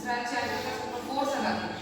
Stretch ಆಗಿದ್ರೆ ಸ್ವಲ್ಪ force ಆಗುತ್ತೆ.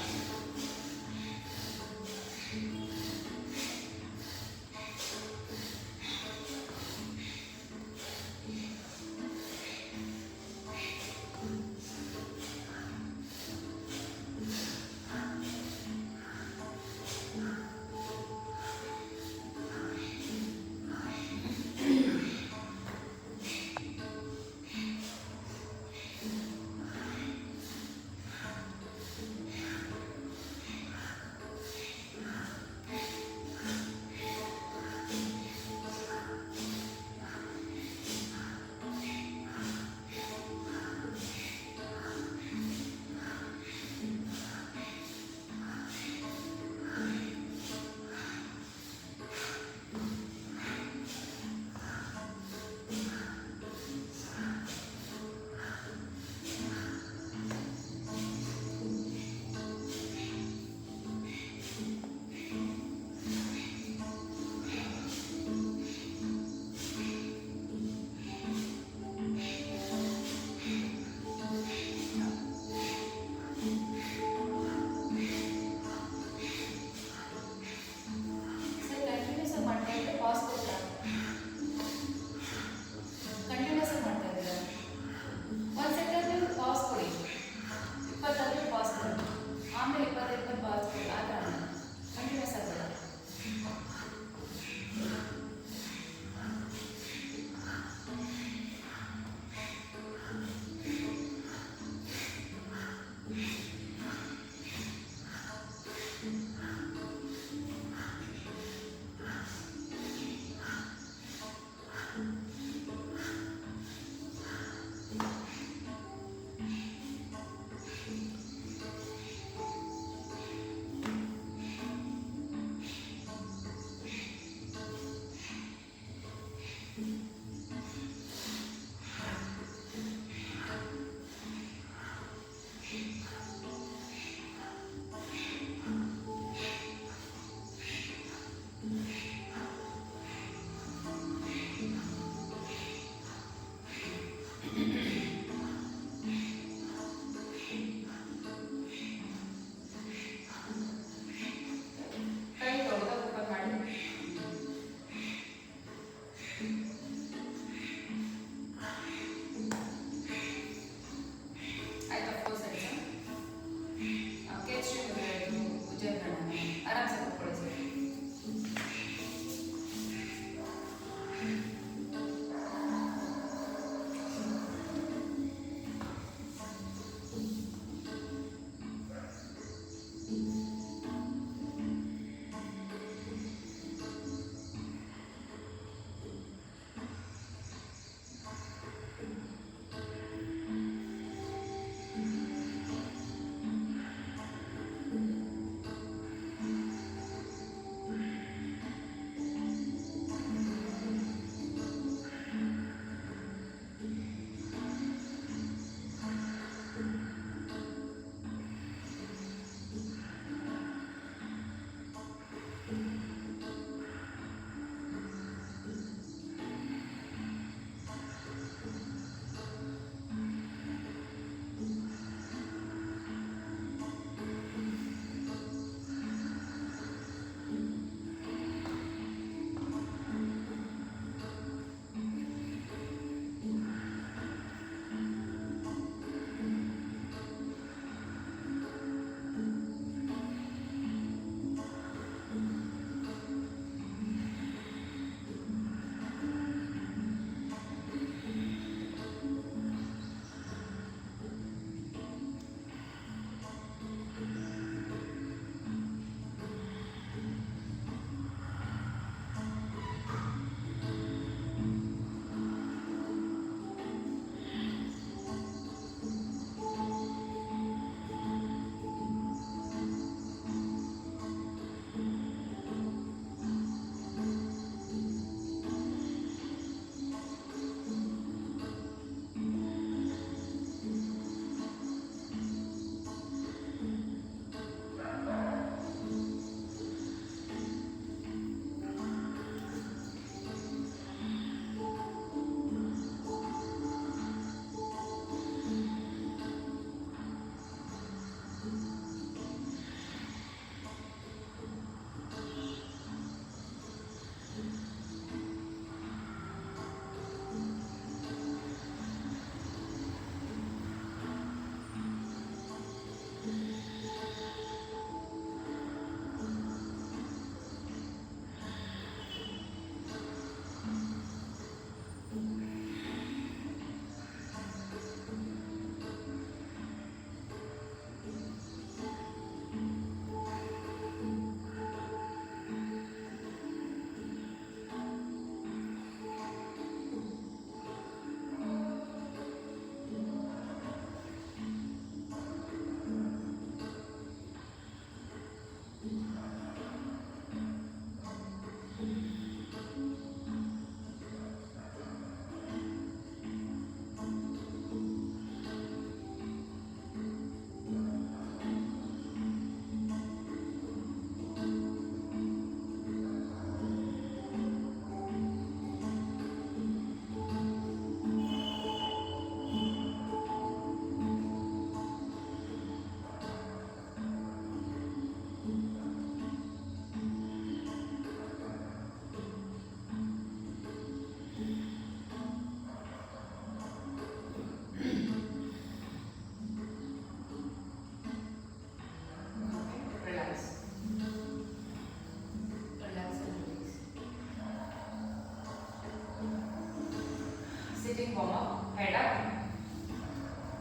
sitting warm up. Head up,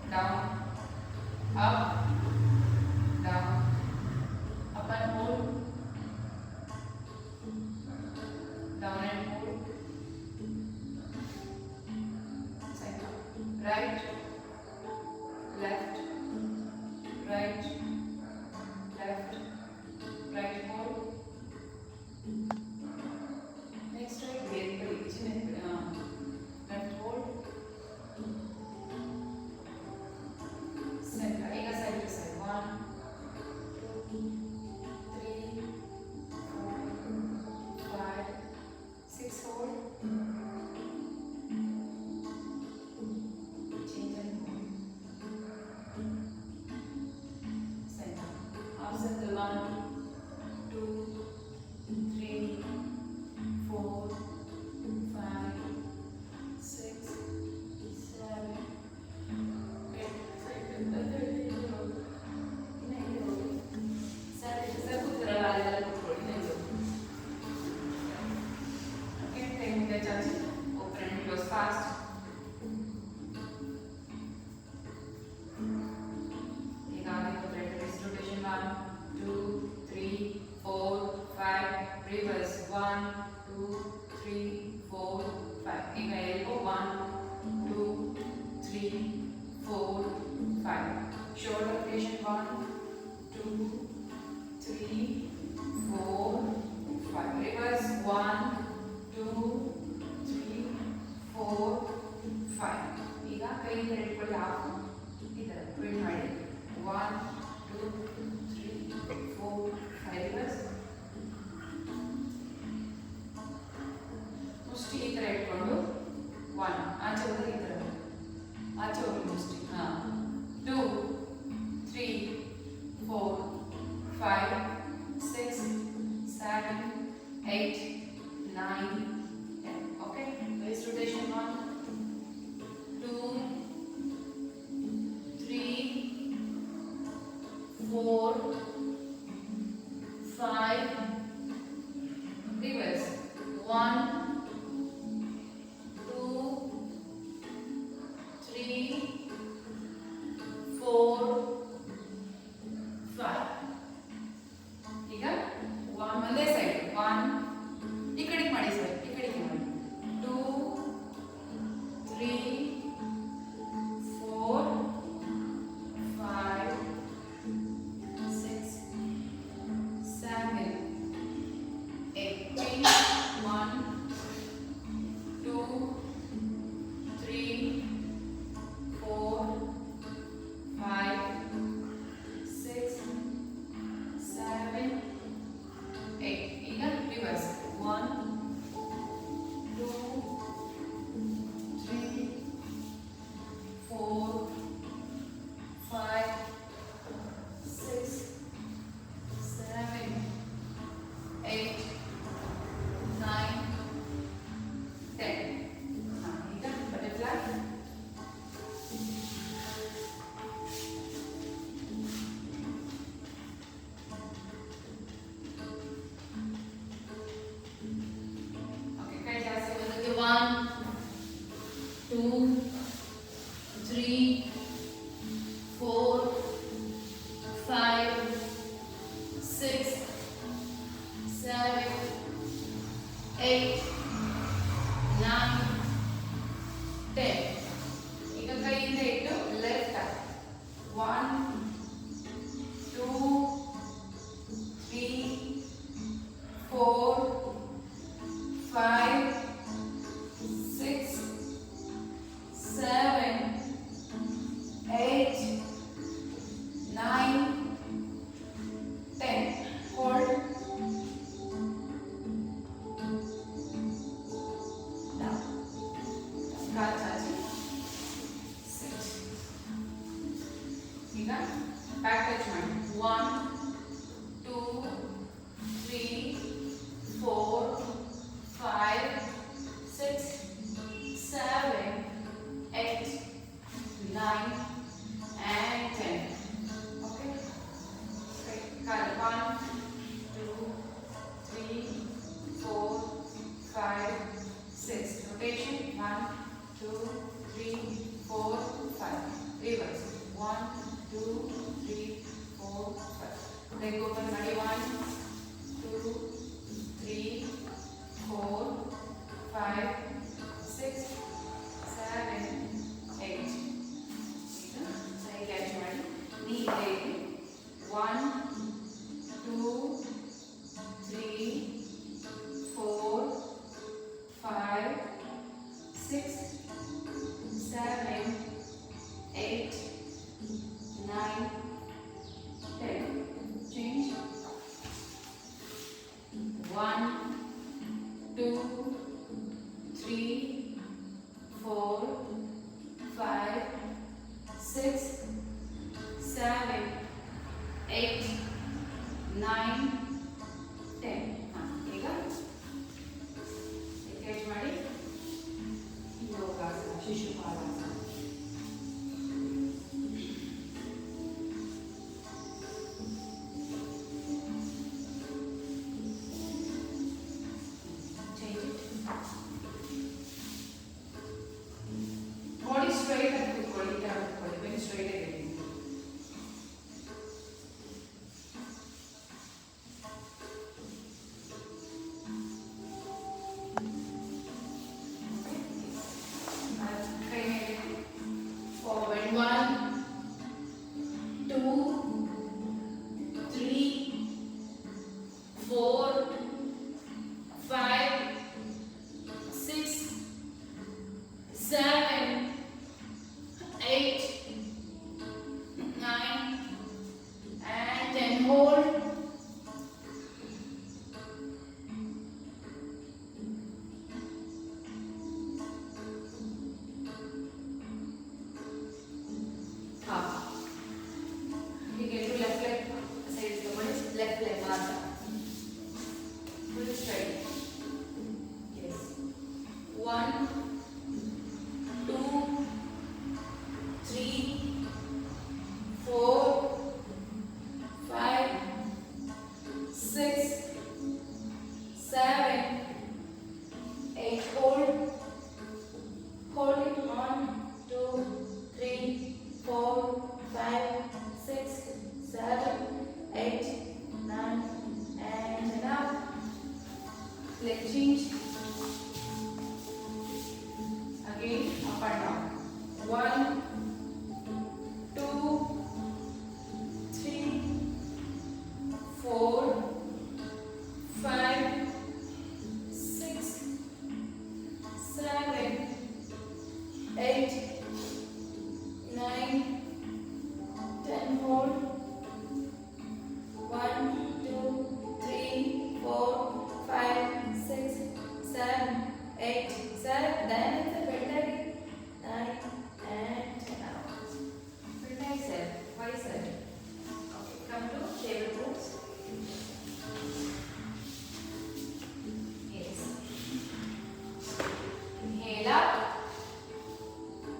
down, up, down, up and hold, down and hold, center, right, left, right, left, right hold. Next try left hold, center. ಈಗ side to side. 1, 2, 3, 4, 5, 6 hold. Change and hold. Center. Half circle. 1, 2, 3, 4, 5, 6, 7, 8. Side to the third. Side to the ಕೂತಿರಲ್ಲ ಅಲ್ಲೆಲ್ಲ ಕೂತ್ಕೊಳ್ಳಿ next. Okay, take the touch. Open and close fast. ಈಗ ಆಗಿದೆ wrist rotation. 1, 2, 3, 4, 5. Reverse. 1, 2, 3, 4, 5. ಈಗ elbow. 1, 2, 3, 4, 5. Shoulder rotation. 1, 2, 3, 4, 5. Reverse. 1, 2, 3, 4, 5. ಈಗ ಕೈಯಿಂದ ಹಿಡ್ಕೊಳ್ಳಿ half ಈ ಥರ print ಮಾಡಿ. 1, 2, 3, 4, 5. ರಿವರ್ಸ್. ಮುಷ್ಟಿ ಈ ಥರ ಇಟ್ಕೊಂಡು 1 ಆಚೆ ಹೋದ್ರೆ ಈ ಥರ ಆಚೆ ಹೋಗಿ ಮುಷ್ಟಿ. 2, 3, 4, 5, 6, 7, 8, 9, 10. Okay, waist rotation. 1, 2, 3, 4, 5. Reverse. 1, 2, 3, 4, 5. ಈಗ ಒಂದೇ ಸೈಡ್. 1 ಈ ಕಡೆಗೆ ಮಾಡಿ ಸರ್, ಈ ಕಡೆಗೆ ಮಾಡಿ. 2, 3, 4, 5, 6, 7, 8. Change. 1, 2, 3, 4, 5, 6, 7, 8. ಈಗ reverse. 1, 2, 3, 4, 5, 6, 7, 8, 9, 10. ಈಗ butterfly. Okay, ಕೈ ಜಾಸ್ತಿ ಬಂದಕ್ಕೆ. 1, 2, 3, 4, 5, 6, 7, 8, 9, 10. ಈಗ ಕೈಯಿಂದ ಇಟ್ಟು ಲೆಫ್ಟ್. 1, 2, 3, 4, 5, 6, 7, 8, 9, 10. Hold. Down. ಕಾಲು ಚಾಚಿ. Sit. ಈಗ ಬ್ಯಾಕ್ ಟಚ್ ಮಾಡಿ. 1, 2, 3, 4, 5, 6, 7, 8, 9, and 10. Okay. Straight. 1, 2, 3, 4, 5, 6. Rotation. 1, 2, 3, 4, 5. Reverse. 1, 2, 3, 4, 5. Leg open ಮಾಡಿ. 1, 2, 3, 4, 5, 6, 7, 8. ಸೈ ಕ್ಯಾಚ್ ಮಾಡಿ. ನೀ ಇದೆ. 1, 2, 3, 4, 5, 6, 7, 8, 9, 10. Change. 1, 2, 3, 4, 5, 6, 7, 8, 9, 10. ಈಗ ಕ್ಯಾಚ್ ಮಾಡಿ. ಯೋಗಾಸನ, ಶಿಶುಪಾಲಾಸನ. ಬಾಡಿ ಸ್ಟ್ರೈಟ್ ಆಗಿ ಕೂತ್ಕೊಳ್ಳಿ. ಈ ತರ ಕೂತ್ಕೊಳ್ಳಿ. ಬೆನ್ ಸ್ಟ್ರೈಟ್ ಆಗಿ ಇಡಿ. ಕೈ ಮೇಲೆ ಫಾರ್ವರ್ಡ್. 1, 2, 3, 4, 5, 6, 7, 8, 9, and 10. Hold. ಹೀಗೆ ಲೆಫ್ಟ್ ಲೆಗ್ ಸೈಡ್ ತಗೊಳ್ಳಿ. ಲೆಫ್ಟ್ ಲೆಗ್ ಮಾತ್ರ. Full straight. S. 1, 2, 3, 4, 5, 6, 7, 8. Hold. Hold it. 1, 2, 3, 4, 5, 6, 7, 8, 9, and enough. Leg change. Again, up and down. 1, 2, 3, 4, 5, 6, 7, 8, 9, 10. Hold. 1, 2, 3, 4, 5, 6, 7, 8, 7. Then it's a better 9 and 10 out. Good night, sir. Why, sir? Okay, come to table pose. Yes. Inhale up.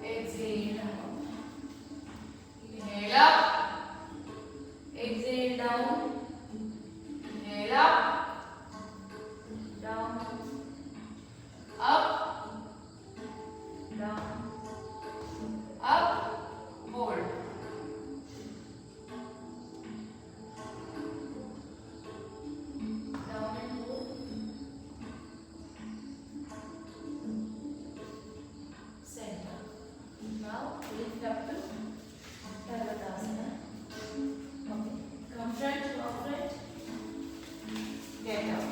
Exhale out. Inhale up. Exhale down. Inhale up. Down. Up. Down. Up. Hold. Down and hold. Center. Now lift up to Parvatasana. Okay. Come front, walk front. Get up.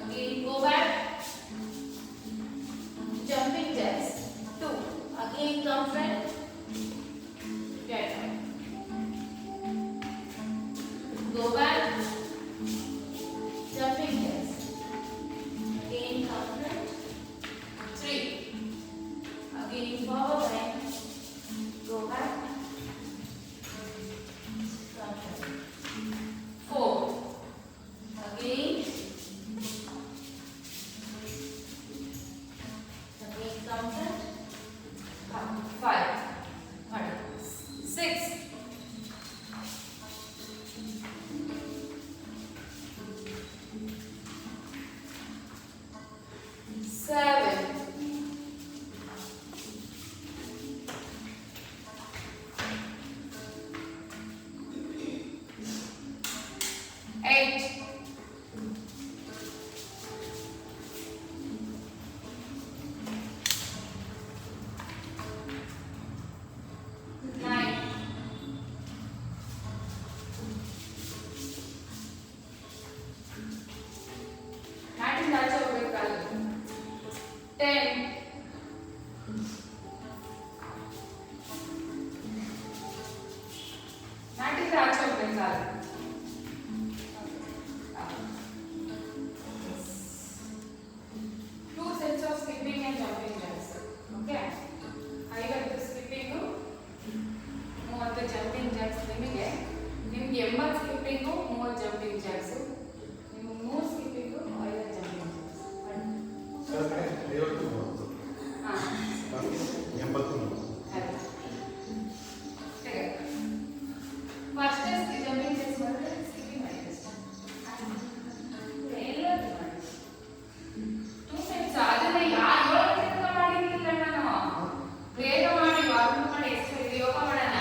Again, go back. Jumping jacks. 2. Again, come front. Get up. Go back. Jumping jacks. Again, come front. 3. Again, forward bend. Go back. Come front. 4. Again. Again, come front. 5. 6. 7. ನಾಟಿದ್ರೆ ಆಚೆ ಹೋಗ್ಬೇಕು ಸಾಲು. Two sets of skipping and jumping jacks. Okay. 50 skipping 30 jumping Jacks. ನಿಮಗೆ 80 skipping 30 jumping Jacks. ನಿಮಗೆ 3 skipping 5 jumping Jacks. First jumping Jacks ಮಾಡಿದ್ರೆ skipping ಮಾಡಿ ಅದನ್ನ ಯಾರು ಮಾಡಿರ್ಲಿಲ್ಲ ನಾನು ಬೇಗ ಮಾಡಿ ವಾರ್ಮ್ ಮಾಡಿ ಎಷ್ಟು ಯೋಗ ಮಾಡೋಣ.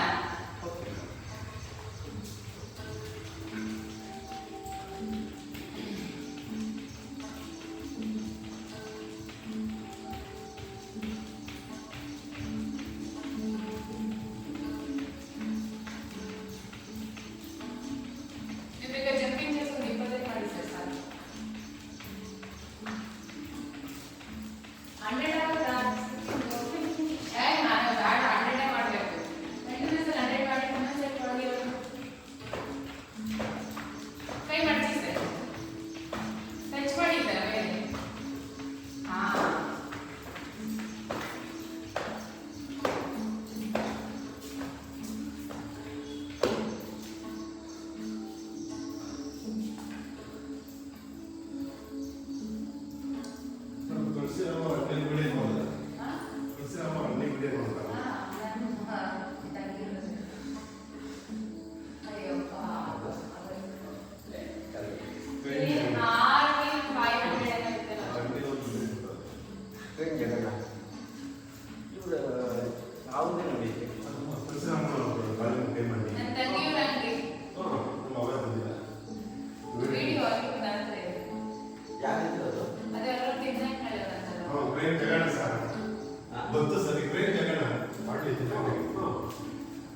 ನಿಮಗೆ ಜಂಪಿಂಗ್ ಜಾಕ್ಸ್ ಒಂದು 25 ಮಾಡಿ ಸರ್ ಸಾಕು. 100 ಆಗುತ್ತಾ? ನಾನು ಬ್ಯಾಡ 100 ಮಾಡಬೇಕು. ಕಂಟಿನ್ಯೂಸ್ 100 ಮಾಡಿ ಇನ್ನೊಂದ್ಸರಿ ಒಳಗಿರೋದು ಕೈ ಮಾಡ್ತೀವಿ ಸರ್. ಟಚ್ ಮಾಡಿದ್ದಾರೆ ಮೇಲೆ.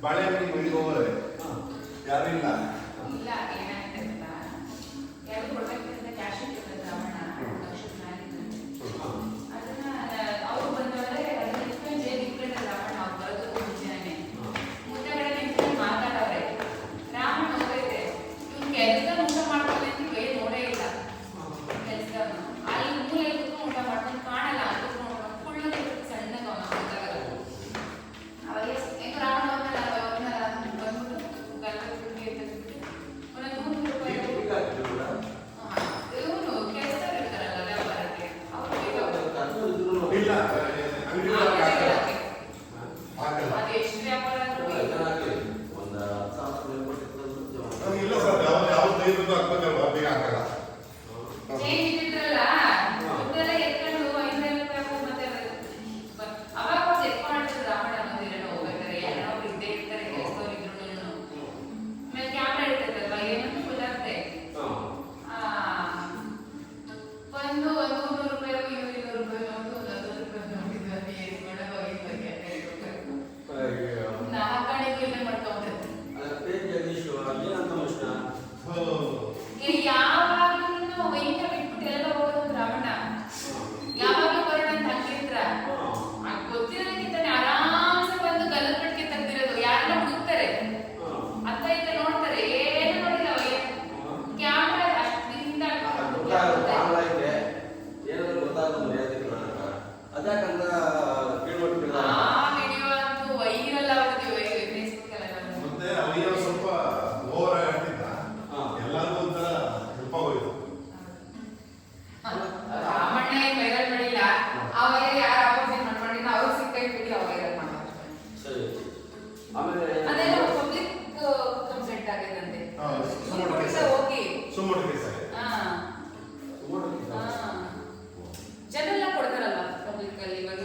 ಬಾಳೆಹಣ್ಣಿ ಮನೆಗೆ ಹೋಗೋರೆ ಯಾರು ಇಲ್ಲ ಇಲ್ಲ ಏನಾಗ್ತದೆ ಅಂತ ಯಾರು ಕೊಡ್ಬೇಕಂತ ಕ್ಯಾಶ್ ಇರ್ತದೆ ರಾವಣ ಲಕ್ಷದ ಮ್ಯಾಲಿಂದ ಅದನ್ನ ಅವ್ರು ಬಂದವರೆ ಅದನ್ನ ಇಟ್ಕೊಂಡು ಜೈಲ್ ಇಟ್ಕೊಂಡ್ರೆ ರಾವಣ ಅವ್ರು ಬರೋದಕ್ಕೂ ಮುಂಚೆನೆ ಮುಂದೆಗಡೆ ನಿಂತ್ಕೊಂಡು ಮಾತಾಡೋರೆ. ರಾವಣ ಹೋಗೈತೆ ಇವ್ನು ಕೆಲಸ ಊಟ ಮಾಡ್ಕೊಳ್ಳಿ ಅಂತ ಬೈ ನೋಡೇ ಇಲ್ಲ. ಕೆಲಸದವನು ಅಲ್ಲಿ ಮೂಲೆ ಕುತ್ಕೊಂಡು ಊಟ ಮಾಡ್ಕೊಂಡು ಕಾಣಲ್ಲ ಅಂತ ಕುಳ್ಳು ಸಣ್ಣಗ ಅವನ ಗೊತ್ತಾಗಲ್ಲ. ಅವಾಗ ಹೆಂಗ್ ರಾವಣ ಬಂದ್ಬಿಟ್ಟು ಗಲ್ಲ ತೆಗೆದ್ಬಿಟ್ಟು ಒಂದೊಂದು 100 ರೂಪಾಯಿ ಇವನು ಕೆಲಸದವ್ರು ಇರ್ತಾರಲ್ಲ ವ್ಯಾಪಾರಕ್ಕೆ ಅವ್ರು ಇಲ್ಲ ಅದು ಎಷ್ಟು ವ್ಯಾಪಾರ ಇಲ್ಲ ಸರ್ ಯಾವ ದೈವದ್ದು ಹಾಕ್ಬೇಕಲ್ವ ಬೇಗ ಹಾಕಲ್ಲ. ಚೇಂಜ್ ಇಟ್ಟಿದ್ರಲ್ಲ ದುಡ್ಡೆಲ್ಲ ಎತ್ಕೊಂಡು 500 ರೂಪಾಯಿ ಮತ್ತೆ ಅವಾಗ ಎತ್ಕೊಂಡು ರಾವಣ ಮಂದಿರನ ಹೋಗ್ಬೇಕಾರೆ ಯಾರೋ ಇದ್ದೇ ಇರ್ತಾರೆ ಕೆಲಸದವ್ರು ಇದ್ರು. ಆಮೇಲೆ ಕ್ಯಾಮ್ರಾ ಇರ್ತೈತಲ್ವಾ ಏನಂತ ಗೊತ್ತಾಗುತ್ತೆ. ಒಂದು 100 ರೂಪಾಯಿ 200 ರೂಪಾಯಿ ಒಂದು 100 ರೂಪಾಯಿ ನೋಡಿದ್ವಿ ಏರ್ಸ್ಕೊಂಡು ಹೋಗಿದ್ವಿ ನಾ ಕಡೆಗೂ ಇಲ್ಲ ಮಾಡ್ಕೊಂಡ್ರೆ ಯಾವಾಗ್ಲೂ ವೈಕ ಬಿಟ್ಬಿಟ್ಟು ಎಲ್ಲ ಹೋಗೋದು ರಾವಣ. ಯಾವಾಗ್ಲೂ ಬರೋಣ ಅಂತ ಹಂಗಿದ್ರ ಗೊತ್ತಿರೋದಕ್ಕಿಂತಾನೆ ಆರಾಮ್ಸೆ ಬಂದು ಗಲ್ಲದ ಪಟ್ಟಿಗೆ ತೆಗ್ದಿರೋದು. ಯಾರೆಲ್ಲ ಹುಡುಕ್ತಾರೆ ಅತ್ತ ಇತ್ತ ನೋಡ್ತಾರೆ ಏನು ನೋಡಿಲ್ಲ ಕ್ಯಾಮ್ರಾ ಅಷ್ಟಿಂದ ವಿಡಿಯೋ ಅಂತೂ ವೈರಲ್ ಆಗ್ಬಿಟ್ಟಿದೆ ಫೇಸ್ಬುಕ್ ಎಲ್ಲ. ಮತ್ತೆ ಅವರಿಗೆ ಸ್ವಲ್ಪ ಓವರ್ ಆಗಿದ್ದ ಎಲ್ಲರಿಗೂ ಒಂಥರ ಹೆಲ್ಪ್ ಆಗೋಯ್ತು. ರಾಮಣ್ಣ ಏನ್ ವೈರಲ್ ಮಾಡಿಲ್ಲ. ಅವಾಗ ಯಾರು ಅಪೋಸಿಟ್ ಮಾಡ್ಕೊಂಡಿಲ್ಲ ಅವ್ರು ಸಿಕ್ಕೈಟ್ ಬಿಡಿ ಅವ್ರು ವೈರಲ್ ಮಾಡ್ತಾರೆ. ಅದೆಲ್ಲ ಪಬ್ಲಿಕ್ ಕಂಪ್ಲೇಂಟ್ ಆಗಿದಂತೆ ಹೋಗಿ ಸುಮ್ಮನೆ ಕೇಸ್ ಜನರೆಲ್ಲ ಕೊಡ್ತಾರಲ್ಲ ಪಬ್ಲಿಕ್ ಅಲ್ಲಿ ಇವಾಗ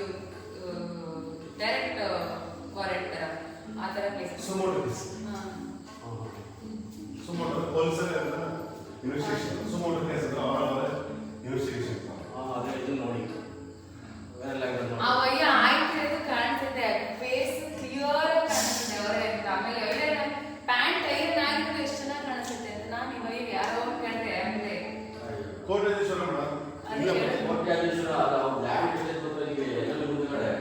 ಡೈರೆಕ್ಟ್ ವಾರೆಂಟ್ ತರ ಆ ತರ ಕೇಸ್ ಸುಮೋಟೋ ಪೊಲೀಸರೇ ಎಲ್ಲ ಇನ್ವೆಸ್ಟಿಗೇಷನ್ ಸುಮೋಟೋ ಕೇಸ್ ಅವರ ಇನ್ವೆಸ್ಟಿಗೇಷನ್ ಅದೇ ಇದು ನೋಡಿ ಆ ವಯ್ಯ ಆಯ್ತು ಕಾಣಿಸುತ್ತೆ ಫೇಸ್ ಕ್ಲಿಯರ್ ಆಗಿ ಕಾಣಿಸುತ್ತೆ ಅವರೇ ಅಂತ. ಆಮೇಲೆ ಒಳ್ಳೆ ಪ್ಯಾಂಟ್ ಐರನ್ ಆಗಿದ್ರೆ ಎಷ್ಟು ಚೆನ್ನಾಗಿ ಕಾಣಿಸುತ್ತೆ ಅಂತ ನಾನು ಈ ವಯ್ಯ ಯಾರೋ ಕಂಡ್ರೆ ಆಮೇಲೆ ಕೋಟ್ಯಾಧೀಶ್ವರ ಮೇಡಮ್ ಕೋಟ್ಯಾಧೀಶ್ವರ ಅಲ್ಲ ಲ್ಯಾಂಡ್ ಎಲ್ಲ ಮುಂದುಗಡೆ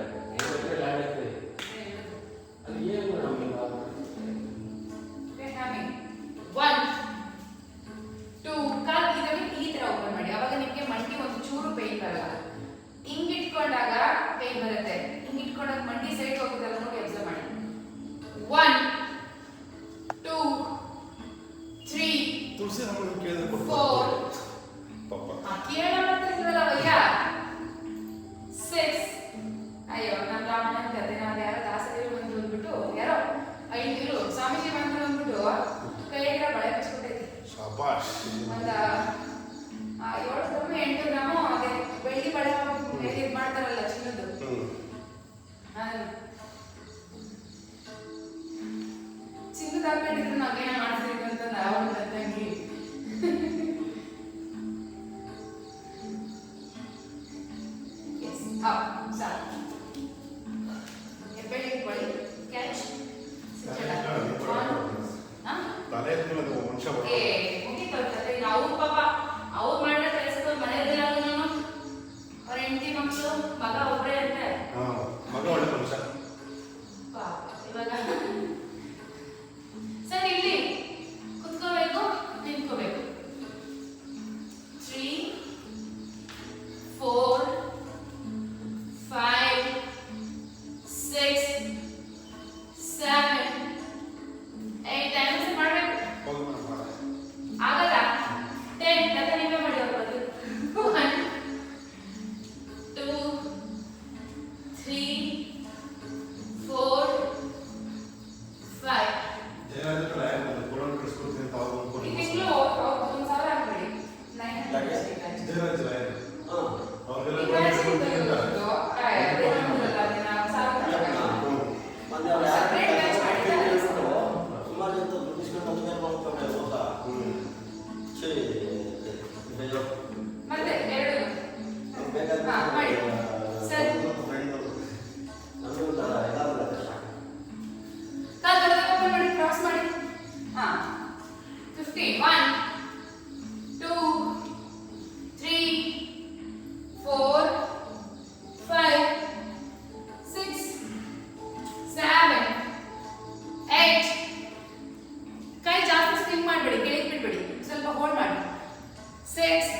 ಕೂತ್ಕೊಂಡಾಗ ಮಂಡಿ ಸೈಡ್ ಹೋಗುದಲ್ಲ ನೋಡಿ ಅಬ್ಸರ್ವ್ ಮಾಡಿ 1 2 3 ತುಳಸಿ ನಮ್ಮ ಕೇಳಿದ್ರೆ 4 ಪಾಪ ಕೇಳ ಮಾಡ್ತಿದ್ರಲ್ಲ ಭಯ್ಯ 6 ಅಯ್ಯೋ ನಮ್ಮ ರಾಮನ ಕತೆ ನಾವು ಯಾರೋ ದಾಸದೇವರು ಬಂದು ಅಂದ್ಬಿಟ್ಟು ಯಾರೋ 5 ಇರು ಸ್ವಾಮೀಜಿ ಬಂದ್ರು ಅಂದ್ಬಿಟ್ಟು ಕೈಯಾಗ ಬಳೆ ಬಿಚ್ಚಿಬಿಟ್ಟೈತಿ ಶಾಬಾಷ್ ಒಂದು 7 ಗ್ರಾಮ್ 8 ಗ್ರಾಮು ಅದೇ ಬೆಳ್ಳಿ ಬಳೆ ಇದು ಮಾಡ್ತಾರಲ್ಲ ಚಿನ್ನದ್ದು ಚಿನ್ನದ ಹಾಕೊಂಡಿದ್ರು ನಾವೇನ ಮಾಡ್ತೀವಿ ಅಂತ ನಾವು ತಂಗಿ ಬೆಳ್ಳಿ ಬಳಿ ಕ್ಯಾಚ್ ತಲೆ ಎತ್ತಿಲ್ಲ ಮನುಷ್ಯ ಮುಗಿತದೆ ಅವ್ರ ಪಾಪ ಅವ್ರು ಮಾಡಿದ ಕೆಲಸಕ್ಕೆ ಮನೆಯಲ್ಲ ನಾನು ಅವ್ರ ಹೆಂಡತಿ ಮಕ್ಕಳು ಮಗ ಒಬ್ಬರೇ ಅಂತ ಮಗ ಒಳ್ಳೆ ಮನುಷ್ಯ ಇವಾಗ ಸರ್ ಇಲ್ಲಿ ಕುತ್ಕೋಬೇಕು ನಿಂತ್ಕೋಬೇಕು 3 4 5 6 7 8 ಟೈಮ್ಸ್ ಮಾಡಬೇಕು ಆಗಲ್ಲ 10 ಮತ್ತೆ ನೀವೇ ಮಾಡಿ ಹೋಗ್ಬೋದು 1 2 3 4 5 ಜಯರಾಜ್ ಕೊಡೋಣ ಕಳಿಸ್ಕೊಡ್ತೀನಿ ಅಂತ ಅವ್ರು ಅಂದ್ಕೊಂಡು ಈ ತಿಂಗಳು 1,000 ಹಾಕ್ಬೇಡಿ 900 ಜಯರಾಜ್ ಅವ್ರಿಗೆಲ್ಲ ಈಗ ಕೊಡೋಣ ಕಳಿಸ್ಕೊಡ್ತೀನಿ ಅಂತ ಮತ್ತೆ ಎರಡು ಮಾಡಿ ಸರ್ ಕಾಲ್ ಓಪನ್ ಮಾಡಿ ಕ್ರಾಸ್ ಮಾಡಿ 50 1 2 3 4 5 6 7 8 ಕೈ ಜಾಸ್ತಿ ಸ್ವಿಂಗ್ ಮಾಡಬೇಡಿ ಕೆಳಗೆ ಬಿಡಬೇಡಿ ಸ್ವಲ್ಪ ಹೋಲ್ಡ್ ಮಾಡಿ 6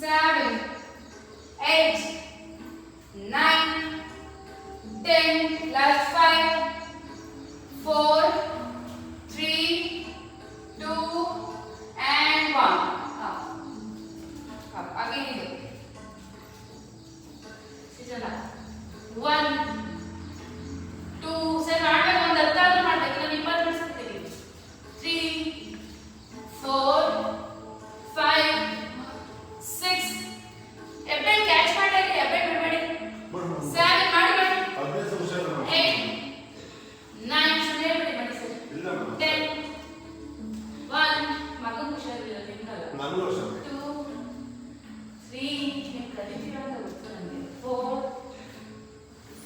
7 8 9 10 last 5 4 3 2 and 1 up again ಇದು ಸಿಜಲ್ಲ 1 2 ಸರ್ ಮಾಡಬೇಕು ಒಂದು 10 ಆದ್ರೂ ಮಾಡಬೇಕು ನಾನು 20 ಬಿಡಿಸ್ಬಿಡ್ತೀನಿ 3 4 5 6 ಎಬ್ಬೆಲ್ ಕ್ಯಾಚ್ ಮಾಡಿ ಎಬ್ಬೆಲ್ ಬಿಡಬೇಡಿ 7 ಮಾಡಬೇಡಿ 8 9 ಸುಮ್ಮನೆ ಬಿಡಿ ಮಾಡಿ ಸರ್ 10 1 ಮಗನ ಹುಷಾರಿಲ್ಲ ನಿಮ್ಗಲ್ಲ ನನಗೂ ವರ್ಷ 2 3 ನೀವು ಕಲಿತೀರಾ ಅಂತ ಗೊತ್ತು ನನಗೆ 4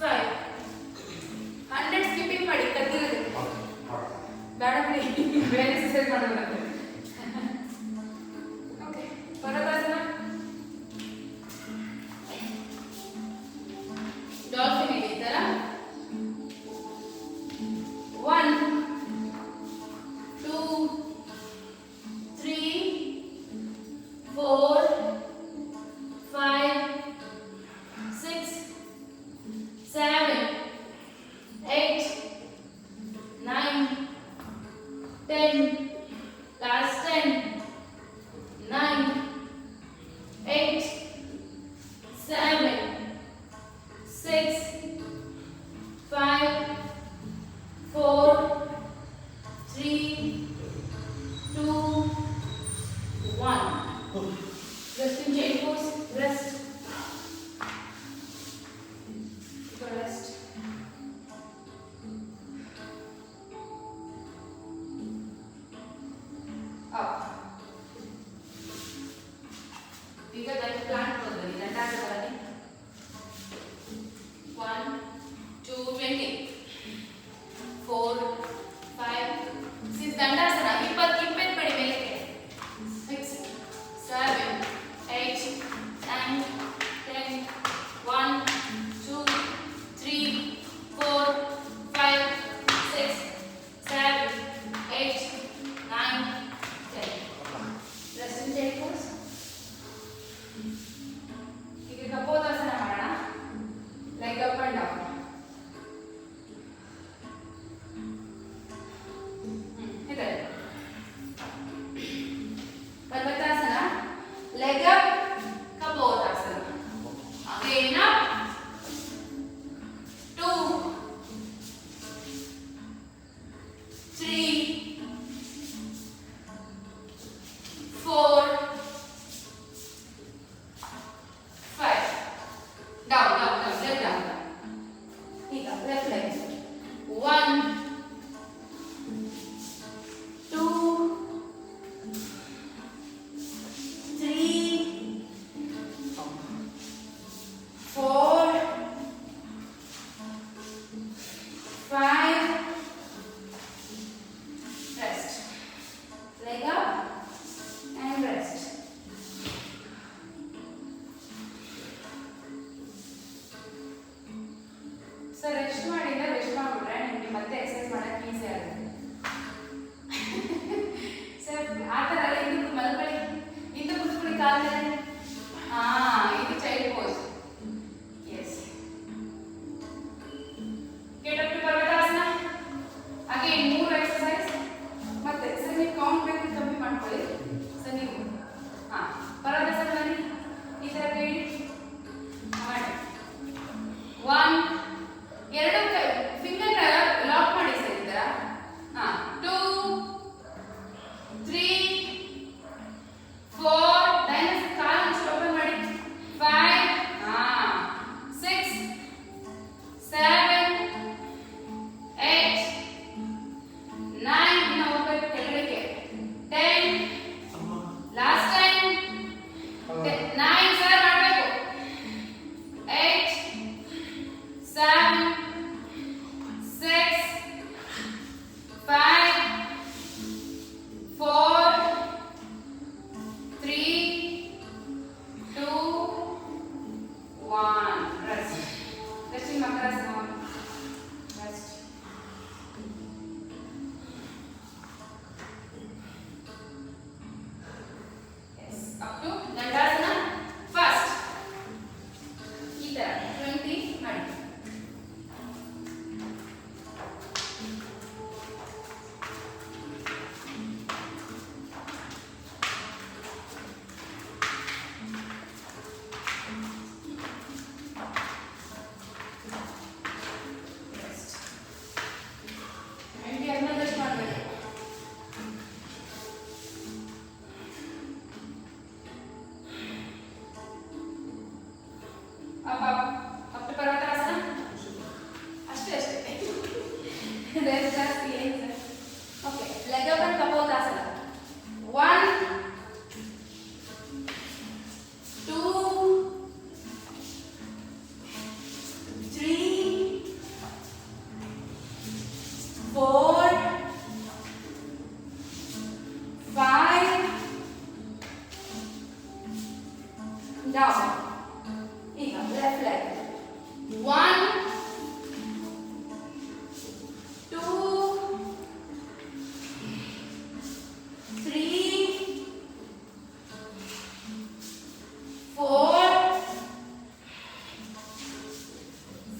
5 100 ಸ್ಕಿಪ್ಪಿಂಗ್ ಮಾಡಿ ಕದ್ದಿರೋದು ಬೇಡ ಬಿಡಿ ಬೇರೆ ಎಕ್ಸರ್ಸೈಸ್ ಮಾಡೋಣ ಓಕೆ ಬರೋದಾಸನ ಡಾಲ್ಫಿನ್ ಇದೆ ಈ ಥರ 1 2 3 4 5 6 7 8 9 10 last 10 9 8 7 6 5 4 3 2 1 rest in chain pose rest rest up ಈಗ ದಂಡ ಪ್ಲಾಂಟ್ ಹೋದಲ್ಲಿ ದಂಡ ಹಾಕಬಾರದೆ 1 2 20 4 5 6 ದಂಡಾಸನ 20 20 ಪಡಿ ಮೇಲೆ 6 7 8 9 10 1 2 3 4 5 6 7 8 9 10 rest in chair pose ಈಗ ಕಪೋತಾಸನ ಮಾಡೋಣ leg up and down so rest ಮಾಡಿದ್ರೆ ರೆಸ್ಟ್ ಮಾಡಿಬಿಟ್ರೆ ನಿಮಗೆ ಮತ್ತೆ ಎಕ್ಸರ್ಸೈಸ್ ಮಾಡೋಕ್ಕೆ ಈಸಿ ಆಗುತ್ತೆ. ಸರ್ ಆ ಥರ ಹಿಂದೆ ಮಲ್ಕೊಳ್ಳಿ, ಹಿಂದೆ ಕೂತ್ಕೊಳ್ಳಿ ಕಾಲ. ಇದು child pose. Yes. Get up to ಪರ್ವತಾಸನ. Again 3 exercise. ಮತ್ತೆ ಸರ್ ನೀವು ಕೌಂಟ್ ಬೇಕು ಕಮ್ಮಿ ಮಾಡ್ಕೊಳ್ಳಿ. ಸರ್ ನೀವು ಪರ್ವತಾಸನ ಬನ್ನಿ, ಈ ಥರ ಬೇಡಿ ಮಾಡಿ. 1 2 ಫಿಂಗರ್ ಲಾಕ್ ಮಾಡಿ ಸರ್ ಈ ಥರ. 2 3 4 ಡೈನಸ್ ಕಾಲು ಓಪನ್ ಮಾಡಿ. 5 6 7 8 9 ಇನ್ನು ಹೋಗ್ಬೇಕು ಕೆಳಗಡೆ. 10 ಲಾಸ್ಟ್ ಟೈಮ್ 9 ಸರ್ ಮಾಡಬೇಕು. 8 7 6 5 4 3 2 1 rest. Resting Makarasana. Rest. Yes. Up to Dandasana. First. ಈ ತರ 20 ಮಾಡಿ. Up to Parvatasana. ಅಷ್ಟೇ ಜಾಸ್ತಿ ಏನು ಸರ್. Okay, leg up and Kapotasana. 1 2 3 4 5 down. ಈಗ left leg. 1 2 3 4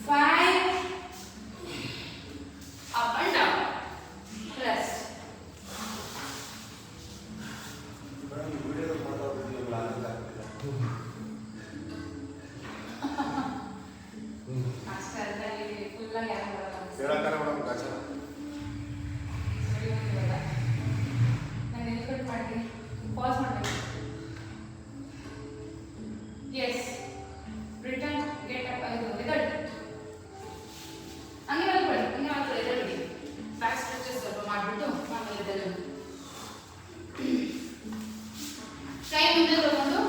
5 up and down. Rest. ಅಷ್ಟೇ ಅಂತ ಇಲ್ಲಿ ಫುಲ್ಲಾಗಿ ಯಾರು ಬರಲ್ಲ. ಹೇಳಕ್ಕಾರ ಮೇಡಮ್ ಗಾಚ. ನಾನು ಎಲ್ಲಿ ಕಟ್ ಮಾಡ್ತೀನಿ, ಪಾಸ್ ಮಾಡಬೇಕು. ಎಸ್. Return get up. ಇದು ಎದಳು ಹಂಗೆ ಮಲ್ಕೊಳ್ಳಿ ಎದಳು. ಬ್ಯಾಕ್ ಸ್ಟ್ರೆಚಸ್ ಸ್ವಲ್ಪ ಮಾಡಿಬಿಟ್ಟು ಆಮೇಲೆ ಎದಳು. ಕೈ ಮುಂದೆ ತಗೊಂಡು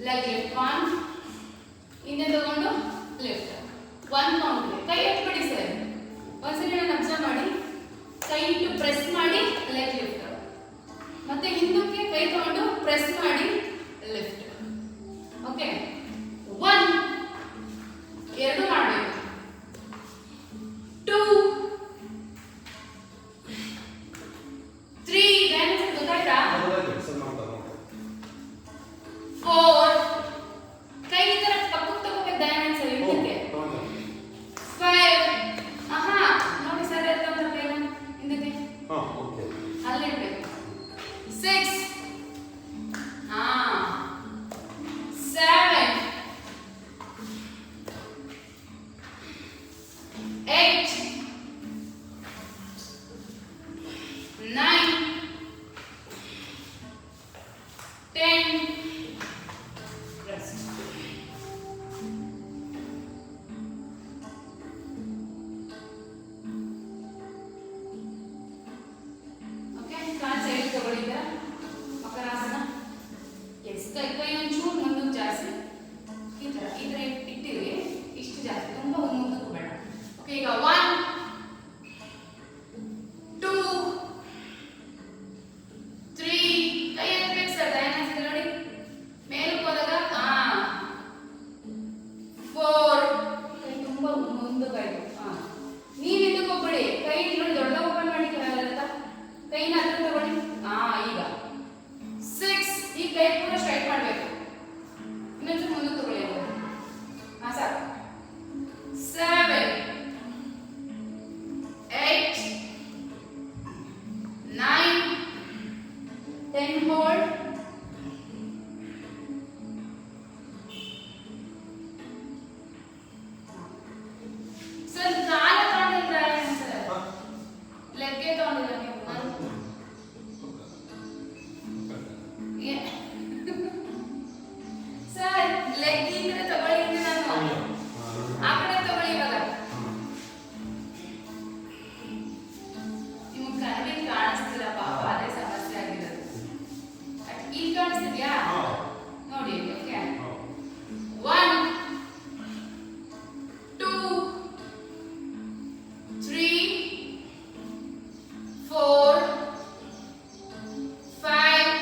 ಲೆಗ್ ಲಿಫ್ಟ್. 1 ಹಿಂದೆ ತಗೊಂಡು ಲಿಫ್ಟ್. 1 ಕೌಂಟ್. ಕೈ ಎತ್ಬಿಡಿ ಸರ್. ಒಂದ್ಸರಿ ನಾನು ಅಬ್ಸರ್ವ್ ಮಾಡಿ. ಕೈ ಇಟ್ಟು ಪ್ರೆಸ್ ಮಾಡಿ ಲೆಗ್ ಲಿಫ್ಟ್. ಮತ್ತೆ ಹಿಂದಕ್ಕೆ ಕೈ ತಗೊಂಡು ಪ್ರೆಸ್ ಮಾಡಿ ಲಿಫ್ಟ್. ಓಕೆ, 1 2 ಮಾಡಬೇಕು. 2 3 ದೆನ್ ಗೊತ್ತಾಯ್ತಾ? 4 ಕೈ ಈ ತರ ಪಕ್ಕಕ್ಕೆ ತಗೋಬೇಕು. ದಯಾನಂದ್ ಸರ್ ಹಿಂದಕ್ಕೆ. 5 ನೋಡಿ ಸರ್ ಎತ್ತಂತ ಕೈನ ಹಿಂದಕ್ಕೆ ಅಲ್ಲಿ ಇಡಬೇಕು. 6 7 8 9 10 rest. ಓಕೆ, ಕಾಲ್ ಸೈಡ್ ತಗೊಳ್ಳಿದ್ದೀರಾ. ಮಕರಾಸನ. ಎಸ್. ಕೈ ಒಂಚೂರು ಮುಂದಕ್ಕೆ ಜಾಸ್ತಿ ಈ ಥರ ಇಟ್ಟಿರಿ. ಇಷ್ಟು ಜಾಸ್ತಿ ತುಂಬ ಮುಂದಕ್ಕೆ ಬೇಡ. ಓಕೆ, ಈಗ 1 ಮುಂದಕ್ಕೆ ಆಯ್ತು. ನೀವು ಇದಕ್ಕೆ ಹೋಗ್ಬೇಡಿ, ಕೈ ನೋಡಿ ದೊಡ್ಡ ಓಪನ್ ಮಾಡಿ ಲಲಿತಾ, ಕೈನ ಹತ್ರ ತಗೊಳ್ಳಿ. ಈಗ 6, ಈ ಕೈ ಪೂರ ಸ್ಟ್ರೈಟ್ ಮಾಡಬೇಕು. ಇನ್ನೊಂಚೂರು ಮುಂದಕ್ಕೆ ತಗೊಳ್ಳಿ. ಸಾಕು. 7, 8, 9, 10 hold. ಸರ್ ಕಾಲ ತಗೊಂಡಿಲ್ಲ ಸರ್, ಲೆಗ್ಗೆ ತಗೊಂಡಿಲ್ಲ ನೀವು. ಸರ್ ಲೆಗ್ ಇದ್ರೆ ತಗೊಳ್ಳಿ ಅಂದ್ರೆ ನಾನು ಆ ಕಡೆ ತಗೊಳ್ಳಿ. ಇವಾಗ ನಿಮ್ಗೆ ಕಣ್ಣಿಗೆ ಕಾಣಿಸ್ತಿಲ್ಲ ಪಾಪ, ಅದೇ ಸಮಸ್ಯೆ ಆಗಿರೋದು. ಈಗ ಕಾಣಿಸ್ತಿದ್ಯಾ ನೋಡಿ. ಓಕೆ 1, 2, 3, 4, 5,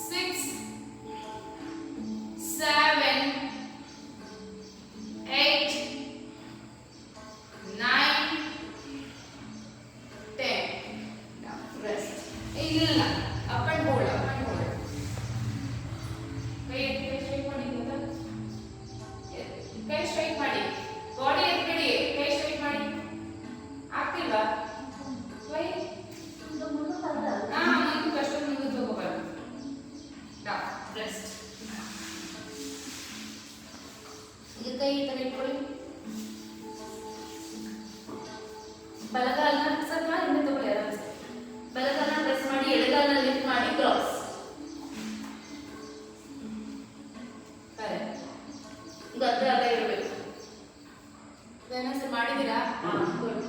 6, 7, 8, 9, 10. Now rest. ಇಲ್ಲ, up and hold, up and hold. ಕೈ ಸ್ಟ್ರೈಟ್ ಮಾಡಿ, ಕೈ ಸ್ಟ್ರೈಟ್ ಮಾಡಿ, ಬಾಡಿ ಎತ್ಬಿಡಿ, ಕೈ ಸ್ಟ್ರೈಟ್ ಮಾಡಿ. ಆಗ್ತಿಲ್ವಾ? ವೈ ಮುಂದೆ ಕಷ್ಟ, ಮುಂದೆ ತಗೋಬಾರ್ದು. ರೆಸ್ಟ್. ಈಗ ಕೈ ಈ ಥರ ಇಟ್ಕೊಳ್ಳಿ. ಬಲಗಾಲನ ಸ್ವಲ್ಪ ಹಿಂದೆ ತಗೊಳ್ಳಿ ಆರಾಮ್ಸೆ. ಬಲಗಾಲನ ಪ್ರೆಸ್ ಮಾಡಿ, ಎಡಗಾಲನ ಲಿಫ್ಟ್ ಮಾಡಿ, ಕ್ರಾಸ್. ಗದ್ದೆ ಅರ್ಧ ಇರಬೇಕು. ಏನಾದ್ರು ಮಾಡಿದ್ದೀರಾ? ಗುಡ್.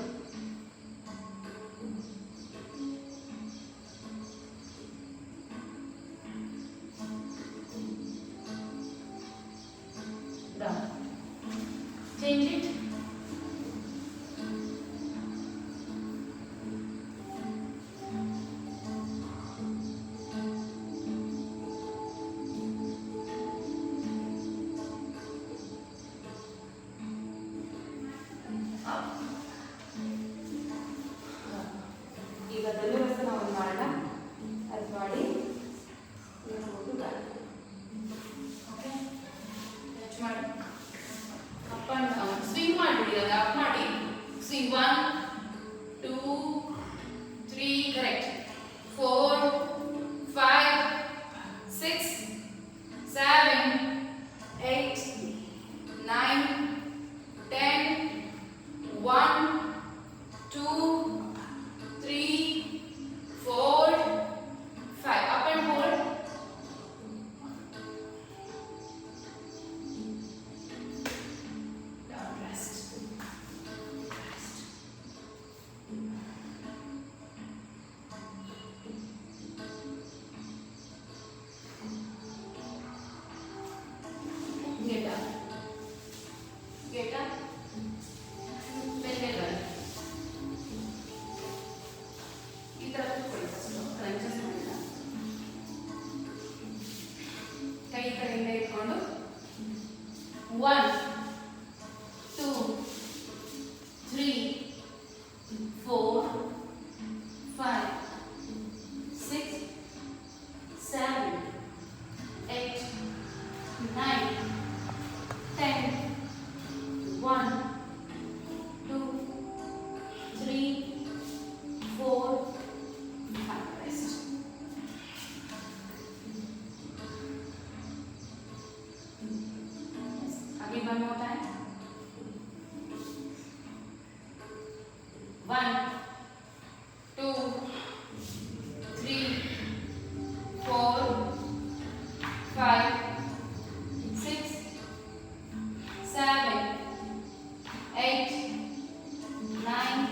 Change it. ಈಗ ಧನುರ್ವಸ್ತ್ರ ನಾವು ಮಾಡೋಣ. ಅದು ಮಾಡಿ ಓಕೆ, ಟಚ್ ಮಾಡಿ, ಅಪ್ ಅಂಡ್ ಡೌನ್ ಸ್ವಿಂಗ್ ಮಾಡಿಬಿಡಿ. ಅದು ಅಪ್ ಮಾಡಿ swing. 1, 2, 3, correct. 4, 5, 6, 7, 8, 9, 10. 1, 2, 3, 4, 5. Up and hold. Down, rest. Rest. Get up. Get up. ಮೇಲೆ ಈ ಥರ ಕೂತ್ಕೊಳ್ಳಿ. ಕ್ರಂಚಸ್ ಮಾಡಿಲ್ಲ, ಕೈ ಕಡೆಯಿಂದ ಇಟ್ಕೊಂಡು 1, 2, 3, 4, 5, 6, 7, 8, 9, 10. 1, 2, 3, 4, 5. Rest. Again, one more time. 1, 2, 3, 4, 5, 6, 7, 8, 9,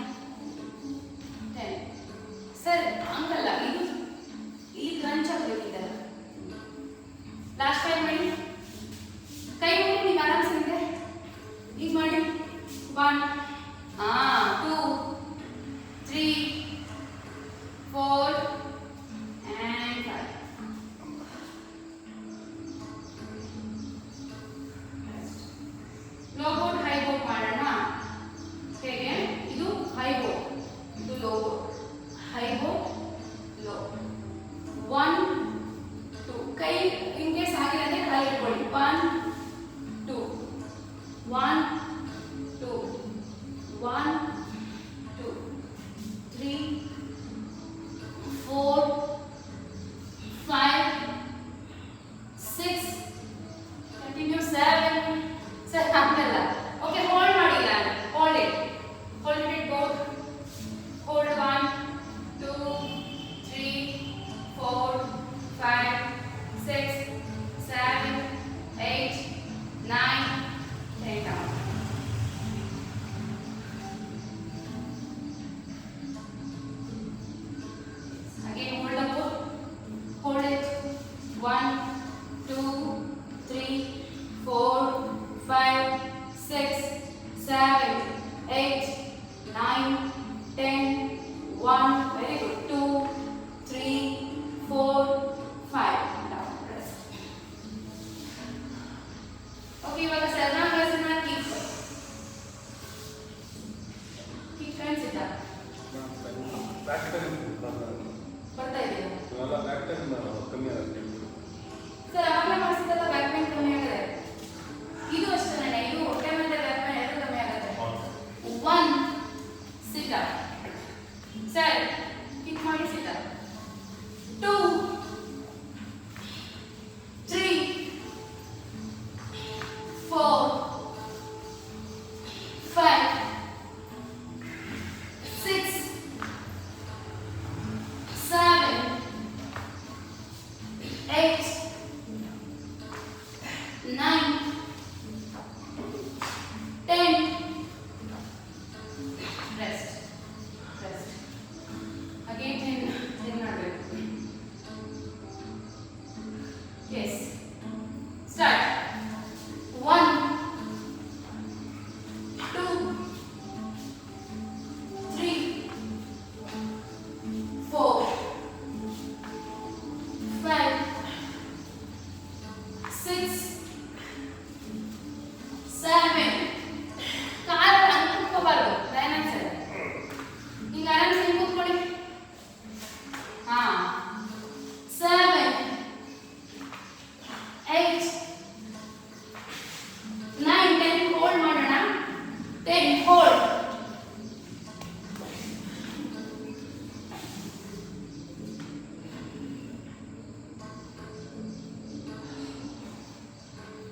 10. Sir ಹಂಗಲ್ಲ, ಇದು ಈ ಕ್ರಂಚ್ ಆಗಬೇಕಿದ್ದಲ್ಲ. ಲಾಸ್ಟ್ ಟೈಮ್ ಮಾಡಿ. ಕೈ ಮುಗಿ, ನೀವು ಆರಾಮ್ಸಿದೆ. ಈಗ ಮಾಡಿ. 1, 2, 3, 4, and 5. Low boat, high boat. 7, 8, 9, 10, 1, very good, 2, 3, 4, 5, down, rest. Okay, ಇವಾಗ ಸರ್ವಾಂಗಾಸನ keep friends ಇದ್ದ ಬರ್ತಾ ಇದೆಯಾ ಸರ್ ಅವಾಗಲೇ ಮಾಡಿಸಿದಲ್ಲ ಬ್ಯಾಕ್ ಪೇನ್ ಕಮ್ಮಿ ಆಗಿದೆ ಇದು ಅಷ್ಟೇ ಇದು ಹೊಟ್ಟೆ ಮತ್ತೆ ಬ್ಯಾಕ್ ಪೇನ್ ಎರಡು ಕಮ್ಮಿ ಆಗುತ್ತೆ 1 sit up ಸರ್ ಕಿಕ್ ಮಾಡಿ sit up 2 3 4 5 6 7 8 9 10 rest again 10 ಮಾಡಬೇಕು yes start 1 2 3 4 5 6 7 ಕಾಲ ಅನ್ಕೋಬಾರ್ದು ಡೈನಾಮಿಕ್ಸ್ ಅಲ್ಲಿ ಈಗ ಆರಾಮ್ಸೆ ಕೂತ್ಕೊಳ್ಳಿ ಹಾ 7 8 9 10 ಹೋಲ್ಡ್ ಮಾಡೋಣ 10 ಹೋಲ್ಡ್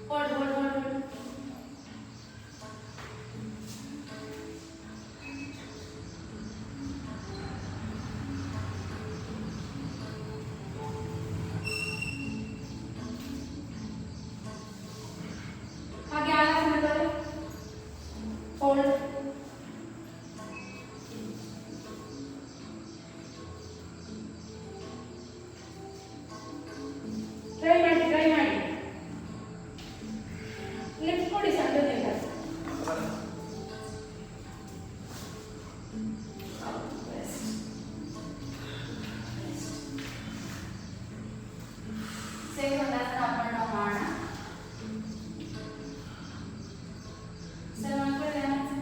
hold ಹಾಗೆ ಆಸನ ಬರೋ hold ಟ್ರೈ ಮಾಡಿ ಲಿಫ್ಟ್ ಕೊಡಿ ಸಣ್ಣದಿಂದ ಸೇಮ್ ಒಂದಾಸನ ಅಪ್ ಅಂಡ್ ಡೌನ್ ಮಾಡೋಣ ಸರ್ ಮಾಡ್ಕೊಳ್ಳಿ ಏನಾಯ್ತು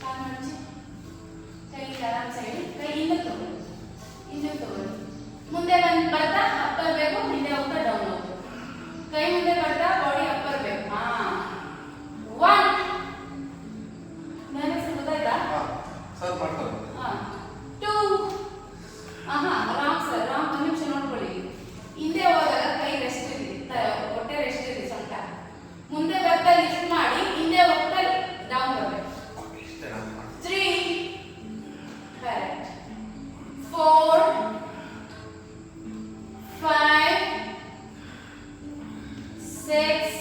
ಕಾಲು ಮಡಚಿ ಕೈ ಆರಾಮ್ ಸೈಡ್ ಕೈ ಹಿಂದಕ್ಕೆ ತಗೊಳ್ಳಿ ಮುಂದೆ ಬರ್ತಾ ಅಪ್ ಬರಬೇಕು ಹಿಂದೆ ಹೋಗ್ತಾ ಡೌನ್ ಹೋಗ್ಬೇಕು ಕೈ ಮುಂದೆ ಬರ್ತಾ ಬಾಡಿ ಅಪ್ ಬರಬೇಕು ಹಾ 1 ನನಗೆ ಗೊತ್ತಾಯ್ತಾ ಸರ್ ಮಾಡ್ತಾರೆ ಹಾ 2 ರಾಮ್ ಸರ್ ರಾಮ್ ಒಂದು ನಿಮಿಷ ನೋಡ್ಕೊಳ್ಳಿ ಹಿಂದೆ ಹೋದಾಗ ಕೈ ರೆಸ್ಟ್ ಇದೆ ಹೊಟ್ಟೆ ರೆಸ್ಟ್ ಇದೆ ಸೊಂಟ ಮುಂದೆ ಬರ್ತಾ ಲಿಫ್ಟ್ ಮಾಡಿ ಹಿಂದೆ ಹೋಗ್ತಾ ಡೌನ್ ಬರಬೇಕು 3 ಕರೆಕ್ಟ್ 4 5 6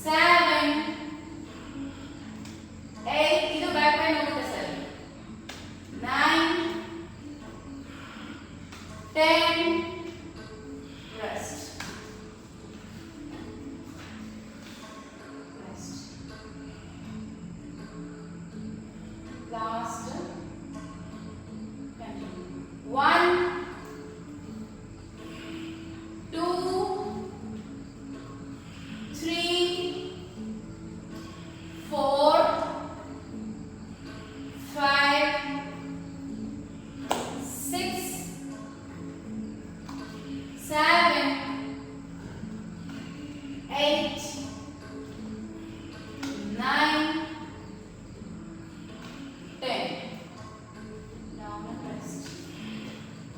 7 8 ಇದು ಬ್ಯಾಕ್ ಪೈನ್ ಹೋಗುತ್ತೆ sir 9 10 rest last continue 1 2 3 4 5 6 7 8 9 10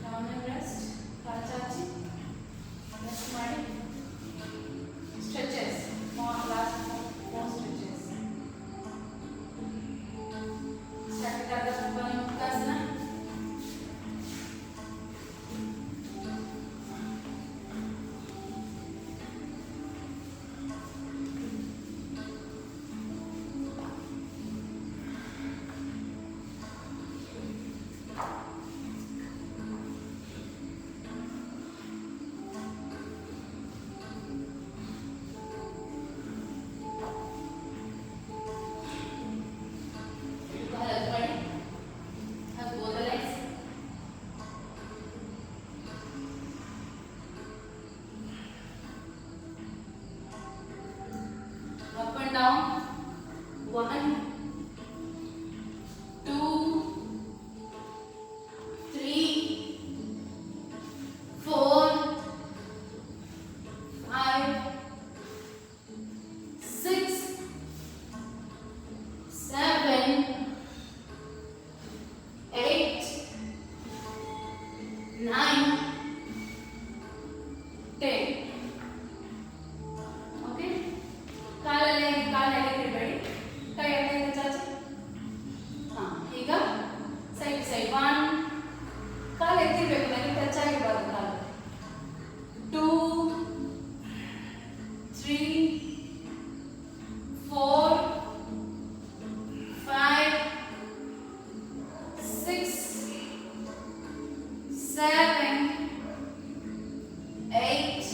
down and rest ಕಾಲ್ಚಾಚಿ rest ಮಾಡಿ ಸ್ಟ್ರೆಚಸ್ ಲಾಸ್ಟ್ 4 ಸ್ಟ್ರೆಚಸ್ ಸ್ಟಾರ್ಟ್ ಆದ ಮುಕ್ತಾಸನ 3, 4, 5, 6, 7, 8,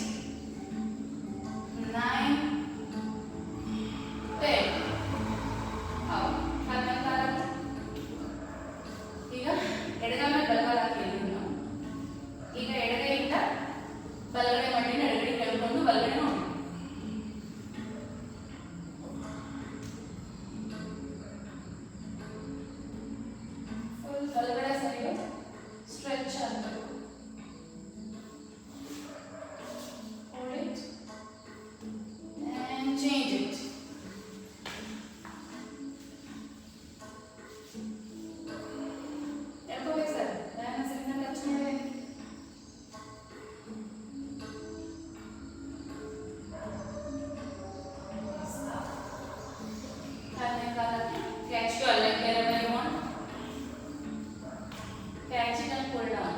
9, 10. ಹೌದು ಈಗ ಎಡಗಾಲ ಬಲಗಾಲ ಹಾಕಿದ್ದೀವಿ ನಾವು. ಈಗ ಎಡಗೈಯಿಂದ ಬಲಗಡೆ ಮಣ್ಣಿನ ಎಡಗಡೆ ಕೆಳಕೊಂಡು ಬಲಗಡೆ ನೋಡಿ. ಫುಲ್ ಬಲಗಡೆ ಸೈಡು ಸ್ಟ್ರೆಚ್ ಆಗಬೇಕು. Hold it and change it. ಎಳ್ಕೋಬೇಕು ಸರ್. ನಾನು ಸರಿನ ಟಚ್ ಮಾಡಬೇಕು. Catch your leg wherever you want. Catch it and pull down.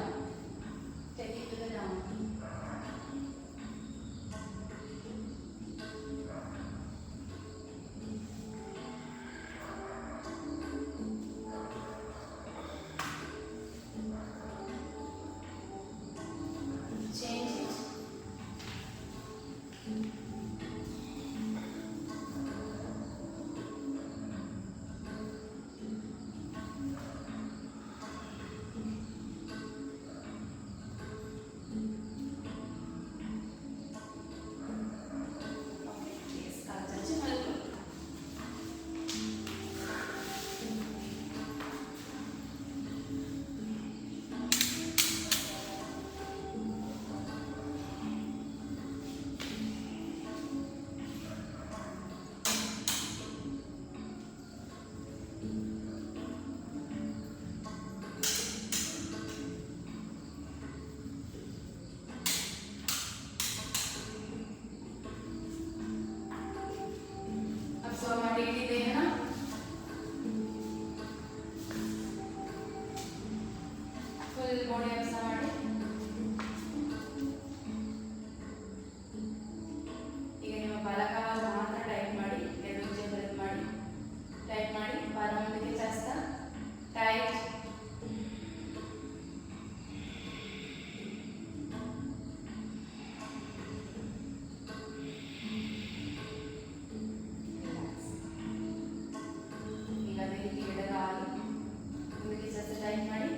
Take it to the down. Change it. Yes, ಕಾಲು ಚಾಚಿ ಮಲ್ಕೊ. ಅಬ್ಸರ್ವ್ ಮಾಡಿ ಇಟ್ಟಿದ್ದೇನಾ? ಫುಲ್ ಬಾಡಿ ಅಬ್ಸರ್ವ್ ಮಾಡಿ. ಈಗ ನಿಮ್ಮ ಬಲಗಾಲ ಮಾತ್ರ ಟೈಟ್ ಮಾಡಿ, ಎರಡು ಹೆಜ್ಜೆ ಬ್ರೆತ್ ಮಾಡಿ, ಟೈಟ್ ಮಾಡಿ, ಪಾದ ಮುಂದಕ್ಕೆ ಚಾಚ್ತಾ ಟೈಟ್. ಈಗ ಅದೇ ರೀತಿ ಎಡಗಾಲು ಮುಂದಕ್ಕೆ ಚಾಚಿ ಟೈಟ್ ಮಾಡಿ.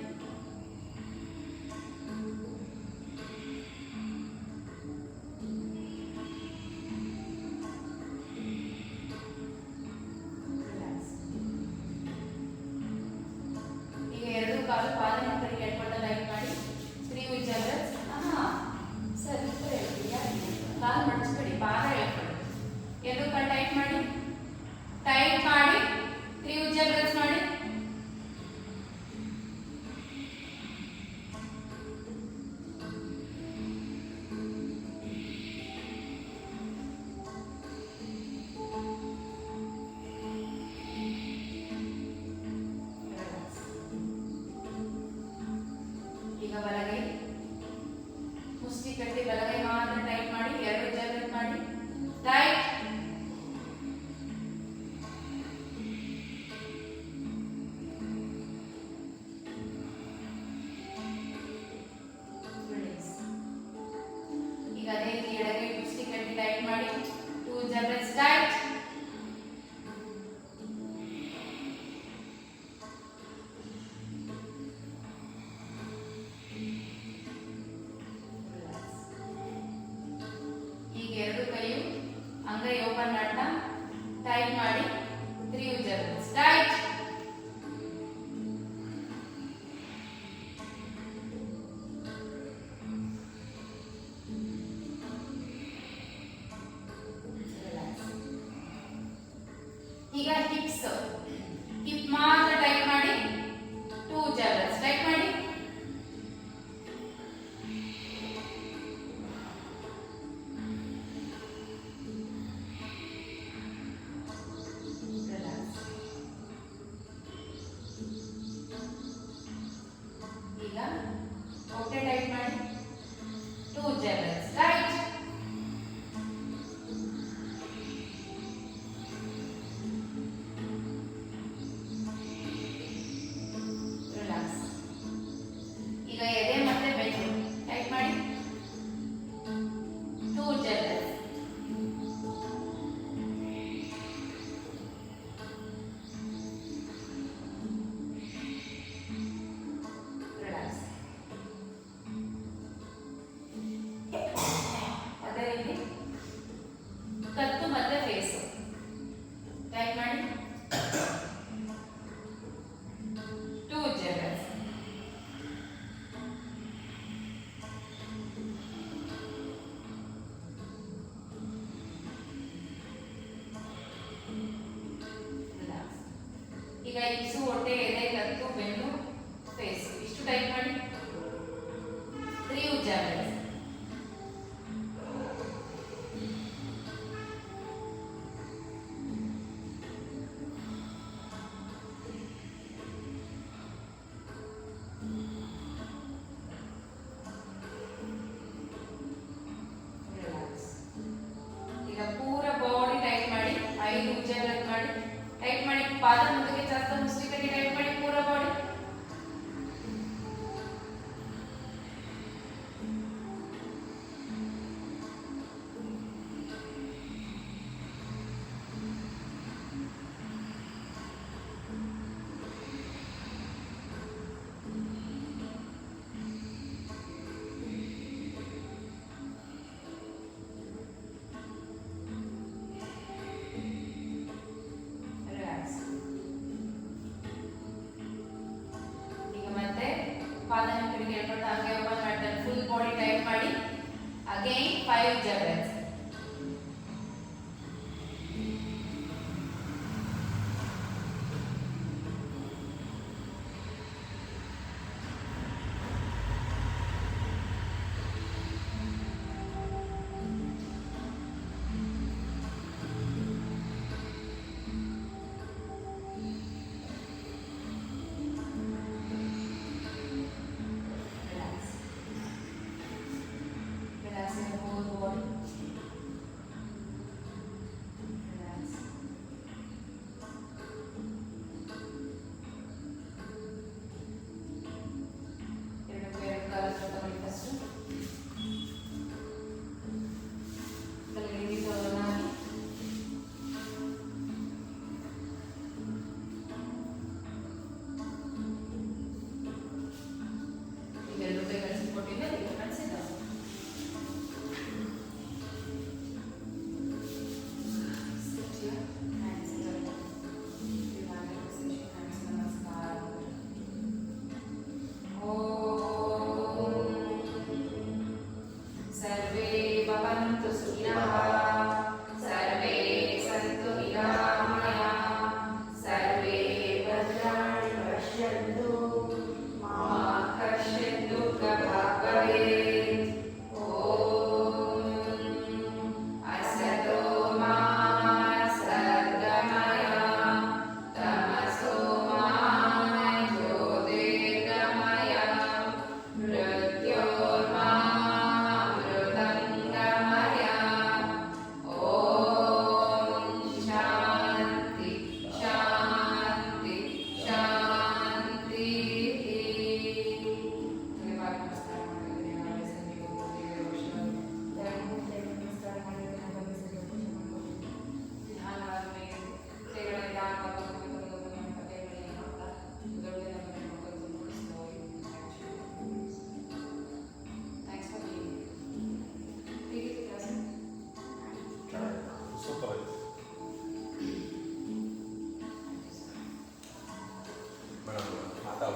Relax. ಈಗ ಎರಡು ಕಾಲು ಪಾದದ ಕಡೆಗೆ ಎಡ್ಕೊಂಡು ಟೈಟ್ ಮಾಡಿ. 3 ಉಜ್ಜಾ ಬ್ರೆತ್. ಸರಿ ಕಾಲು ಮಡಚ್ಬೇಡಿ, ಪಾದ ಎಳ್ಕೊಳ್ಳಿ. ಎರಡು ಕಾಲು ಟೈಟ್ ಮಾಡಿ. ಟೈಟ್ ಮಾಡಿ 3 ಉಜ್ಜಾ ಬ್ರೆತ್ ಮಾಡಿ. Relax. ಈಗ ಬಲಗೈ ಮುಷ್ಟಿ ಕಟ್ಟಿ ಬಲಗೈ ಮಾತ್ರ ಟೈಟ್ ಮಾಡಿ, ಎರಡು ಉಜ್ಜಾ ಬ್ರೆತ್ ಮಾಡಿ. ಟೈಟ್. Release. ಈಗ ಅದೇ ರೀತಿ ಎಡಗೈ ಮುಷ್ಟಿ ಕಟ್ಟಿ ಟೈಟ್ ಮಾಡಿ, 2 ಉಜ್ಜಾ ಬ್ರೆತ್ ಟೈಟ್. ಈಗ ಎರಡು ಕೈಯು ಅಂಗೈ ಓಪನ್ ಮಾಡ್ತಾ ಟೈಟ್ ಮಾಡಿ, 3 ಉಜ್ಜಾ ಬ್ರೆತ್ ಟೈಟ್. Relax. ಈಗ ಹಿಪ್ ಮಾತ್ರ ಟೈಟ್ ಮಾಡಿ, 2 ಉಜ್ಜಾ ಬ್ರೆತ್ ಟೈಟ್ ಮಾಡಿ. Relax. ಈಗ ಹೊಟ್ಟೆ ಟೈಟ್ ಮಾಡಿ, 2 ಉಜ್ಜಾ ಬ್ರೆತ್ ಟೈಟ್. ಈಗ ಇಪ್ಸು ಹೊಟ್ಟೆ ಎದೆ ಕತ್ತು ಬೆನ್ನು ಫೇಸ್ ಇಷ್ಟು ಟೈಪ್ ಮಾಡಿ 3 ಉಜ್ಜಾ ಬ್ರೆತ್ಸ್. ಈಗ ಪೂರ ಬಾಡಿ ಟೈಟ್ ಮಾಡಿ 5 ಉಜ್ಜಾ ಬ್ರೆತ್ ಮಾಡಿ ಟೈಟ್ ಮಾಡಿ ಪಾದ ಮುಂದಕ್ಕೆ ಜಾಸ್ತಿ ಮುಸ್ಲಿಕ್ಕೆ ಟೈಟ್ ಮಾಡಿ ಪೂರ ಬಾಡಿ. ಪಾದನ ಕಡೆಗೆ ಹೇಳ್ಕೊಂಡು ಹಾಗೆ ಓಪನ್ ಮಾಡ್ತಾರೆ. ಫುಲ್ ಬಾಡಿ ಟೈಟ್ ಮಾಡಿ ಅಗೈನ್ 5 ಉಜ್ಜಾ ಬ್ರೆತ್ಸ್.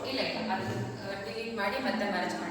ಇಲ್ಲ ಅದು ಡಿಲೀಟ್ ಮಾಡಿ ಮತ್ತೆ ಮ್ಯಾರೇಜ್ ಮಾಡಿ.